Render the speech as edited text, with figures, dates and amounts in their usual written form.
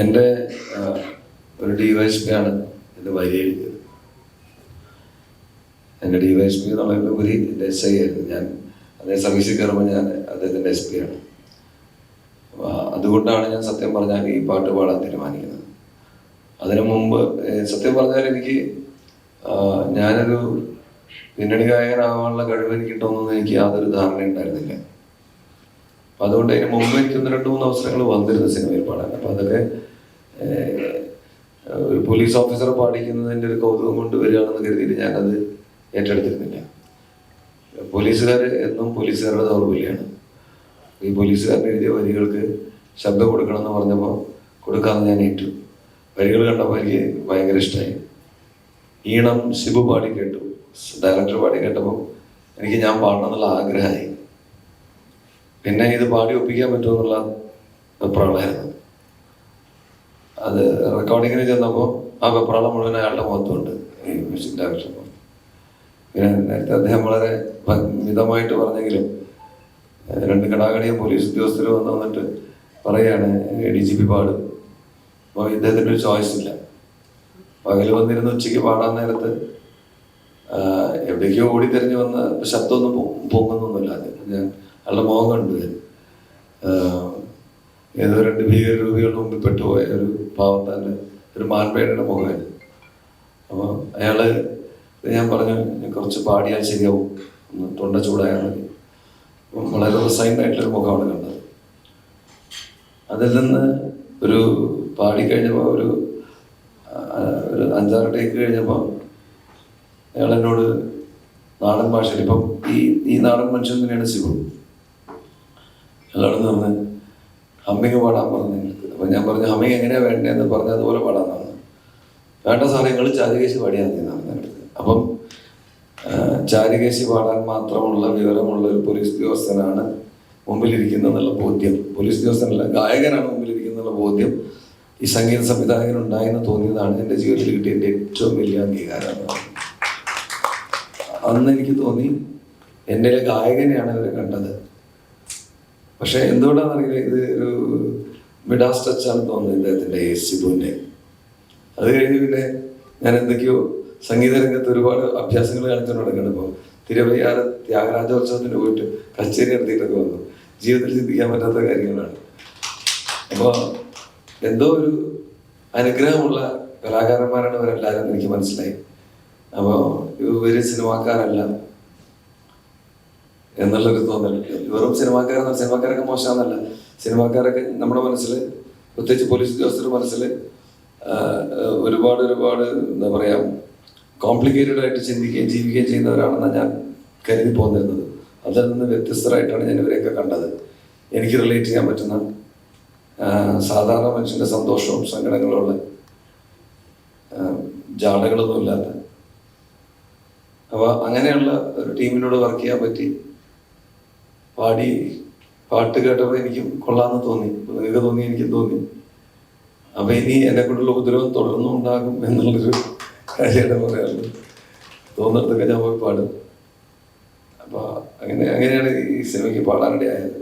എൻ്റെ ഒരു DYSP ആണ് എൻ്റെ വരി എഴുതിയത്. എൻ്റെ DYSP എന്നുള്ളതിൻ്റെ ഉപരി എൻ്റെ SI ആയിരുന്നു. ഞാൻ അതേ സർവീസിൽ കയറുമ്പോൾ ഞാൻ അദ്ദേഹത്തിൻ്റെ SP ആണ്. അതുകൊണ്ടാണ് ഞാൻ സത്യം പറഞ്ഞാൽ ഈ പാട്ട് പാടാൻ തീരുമാനിക്കുന്നത്. അതിനു മുമ്പ് സത്യം പറഞ്ഞാൽ എനിക്ക് ഞാനൊരു പിന്നണി ഗായകനാവാനുള്ള കഴിവ് എനിക്ക് കിട്ടുമെന്നൊന്നും എനിക്ക് യാതൊരു ധാരണ ഉണ്ടായിരുന്നില്ല. അപ്പം അതുകൊണ്ട് അതിന് മുമ്പ് എനിക്ക് 1-2-3 അവസരങ്ങൾ വന്നിരുന്നു സിനിമയിൽ പാടാൻ. അപ്പം അതൊക്കെ ഒരു പോലീസ് ഓഫീസറെ പാടിക്കുന്നതിൻ്റെ ഒരു കൗതുകം കൊണ്ട് വരികയാണെന്ന് കരുതിയിട്ട് ഞാനത് ഏറ്റെടുത്തിരുന്നില്ല. പോലീസുകാർ എന്നും പോലീസുകാരുടെ ദൗർബല്യമാണ്. ഈ പോലീസുകാരൻ എഴുതിയ വരികൾക്ക് ശബ്ദം കൊടുക്കണമെന്ന് പറഞ്ഞപ്പോൾ കൊടുക്കാമെന്ന് ഞാൻ ഏറ്റു. വരികൾ കണ്ടപ്പോൾ എനിക്ക് ഭയങ്കര ഇഷ്ടമായി. ഈണം ശിബു പാടി കേട്ടു, ഡയറക്ടർ പാടി കേട്ടപ്പോൾ എനിക്ക് ഞാൻ പാടണം എന്നുള്ള ആഗ്രഹമായി. പിന്നെ ഇത് പാടി ഒപ്പിക്കാൻ പറ്റുമെന്നുള്ള വെപ്രാളമായിരുന്നു. അത് റെക്കോർഡിങ്ങിന് ചെന്നപ്പോൾ ആ വെപ്രാളം മുഴുവൻ അയാളുടെ മുഖത്തുണ്ട്, ഈ മ്യൂസിക് ഡയറക്ടർ. പിന്നെ നേരത്തെ അദ്ദേഹം വളരെ മിതമായിട്ട് പറഞ്ഞെങ്കിലും 2 കടാകടിയും പോലീസ് ഉദ്യോഗസ്ഥർ വന്നിട്ട് പറയുകയാണ് DGP പാടും. അപ്പോൾ ഇദ്ദേഹത്തിൻ്റെ ഒരു ചോയ്സ് ഇല്ല. പകൽ വന്നിരുന്ന് ഉച്ചയ്ക്ക് പാടാൻ നേരത്ത് എവിടേക്കോ ഓടി തിരിഞ്ഞ് വന്ന് ശബ്ദമൊന്നും പൊങ്ങുന്നൊന്നുമില്ല. അത് ഞാൻ അയാളുടെ മുഖം കണ്ടു. ഏതോ 2 ഭീകരരൂപികളുടെ മുമ്പിൽ പെട്ടുപോയ ഒരു പാവത്താൻ്റെ ഒരു മാൻപേടയുടെ മുഖമായിരുന്നു. അപ്പോൾ അയാള് ഞാൻ പറഞ്ഞു കുറച്ച് പാടിയാൽ ശരിയാവും, ഒന്ന് തൊണ്ട ചൂടായാൽ മതി. വളരെ റിസൈൻഡ് ആയിട്ടുള്ളൊരു മുഖമാണ് കണ്ടത്. അതിൽ നിന്ന് ഒരു പാടിക്കഴിഞ്ഞപ്പോൾ ഒരു 5-6 ടേക്ക് കഴിഞ്ഞപ്പോൾ അയാൾ എന്നോട് നാടൻ ഭാഷയിൽ, ഇപ്പം ഈ നാടൻ മനുഷ്യൻ തന്നെയാണ് ശിവു, അയാളോട് പറഞ്ഞ് ഹമ്മിങ് പാടാൻ പറഞ്ഞു. അപ്പം ഞാൻ പറഞ്ഞു ഹമ്മിങ് എങ്ങനെയാണ് വേണ്ടതെന്ന് പറഞ്ഞാൽ അതുപോലെ പാടാമെന്നാണ്. വേണ്ട സാറേ നിങ്ങൾ ചാരികേശി പാടിയാൽ മതി എന്നാണ് ഞാൻ എടുത്തത്. അപ്പം ചാരികേശി പാടാൻ മാത്രമുള്ള വിവരമുള്ള ഒരു പോലീസ് ഉദ്യോഗസ്ഥനാണ് മുമ്പിലിരിക്കുന്നതെന്നുള്ള ബോധ്യം, പോലീസ് ഉദ്യോഗസ്ഥനല്ല ഗായകനാണ് മുമ്പിലിരിക്കുന്നുള്ള ബോധ്യം ഈ സംഗീത സംവിധായകനുണ്ടായെന്ന് തോന്നിയതാണ് എൻ്റെ ജീവിതത്തിൽ കിട്ടിയ എൻ്റെ ഏറ്റവും വലിയ അംഗീകാരം. അന്ന് എനിക്ക് തോന്നി എൻ്റെ ഗായകനെയാണ് ഇവരെ കണ്ടത്. പക്ഷെ എന്തുകൊണ്ടാണെന്നറിയില്ല, ഇത് ഒരു മിഡാസ് ടച്ചാണ് തോന്നുന്നത് ഇദ്ദേഹത്തിൻ്റെ ശിബുവിൻ്റെ. അത് കഴിഞ്ഞ് പിന്നെ ഞാൻ എന്തൊക്കെയോ സംഗീത രംഗത്ത് ഒരുപാട് അഭ്യാസങ്ങൾ കാണിച്ചുകൊണ്ട് നടക്കണം. ഇപ്പോൾ തിരുവയ്യാറ് ത്യാഗരാജോത്സവത്തിന് പോയിട്ട് കച്ചേരി നടത്തിയിട്ടൊക്കെ വന്നു. ജീവിതത്തിൽ ചിന്തിക്കാൻ പറ്റാത്ത കാര്യങ്ങളാണ്. അപ്പോൾ എന്തോ ഒരു അനുഗ്രഹമുള്ള കലാകാരന്മാരാണ് ഇവരെല്ലാവരും എനിക്ക് മനസ്സിലായി. അപ്പോൾ ഇവര് സിനിമാക്കാരല്ല എന്നുള്ളൊരു തോന്നൽ. വെറും സിനിമാക്കാരൊക്കെ മോശമാണെന്നല്ല. സിനിമാക്കാരൊക്കെ നമ്മുടെ മനസ്സിൽ, പ്രത്യേകിച്ച് പോലീസ് ഉദ്യോഗസ്ഥരുടെ മനസ്സിൽ ഒരുപാട് എന്താ പറയുക കോംപ്ലിക്കേറ്റഡ് ആയിട്ട് ചിന്തിക്കുകയും ജീവിക്കുകയും ചെയ്യുന്നവരാണെന്നാണ് ഞാൻ കരുതി പോന്നിരുന്നത്. അതിൽ നിന്ന് വ്യത്യസ്തരായിട്ടാണ് ഞാൻ ഇവരെയൊക്കെ കണ്ടത്. എനിക്ക് റിലേറ്റ് ചെയ്യാൻ പറ്റുന്ന സാധാരണ മനുഷ്യൻ്റെ സന്തോഷവും സങ്കടങ്ങളുള്ള ജാടകളൊന്നും ഇല്ലാത്ത, അപ്പോൾ അങ്ങനെയുള്ള ഒരു ടീമിനോട് വർക്ക് ചെയ്യാൻ പറ്റി. പാട്ട് കേട്ടപ്പോൾ എനിക്കും കൊള്ളാമെന്ന് തോന്നി, നിങ്ങൾക്ക് തോന്നി, എനിക്കും തോന്നി. അപ്പം ഇനി എന്നെ കൊണ്ടുള്ള ഉപദ്രവം തുടർന്നും ഉണ്ടാകും എന്നുള്ളൊരു കാര്യമാണ് പറയാറുള്ളത്. തോന്നിടത്തൊക്കെ ഞാൻ പോയി പാടും. അപ്പോൾ അങ്ങനെയാണ് ഈ സിനിമയ്ക്ക് പാടാനിടയായത്.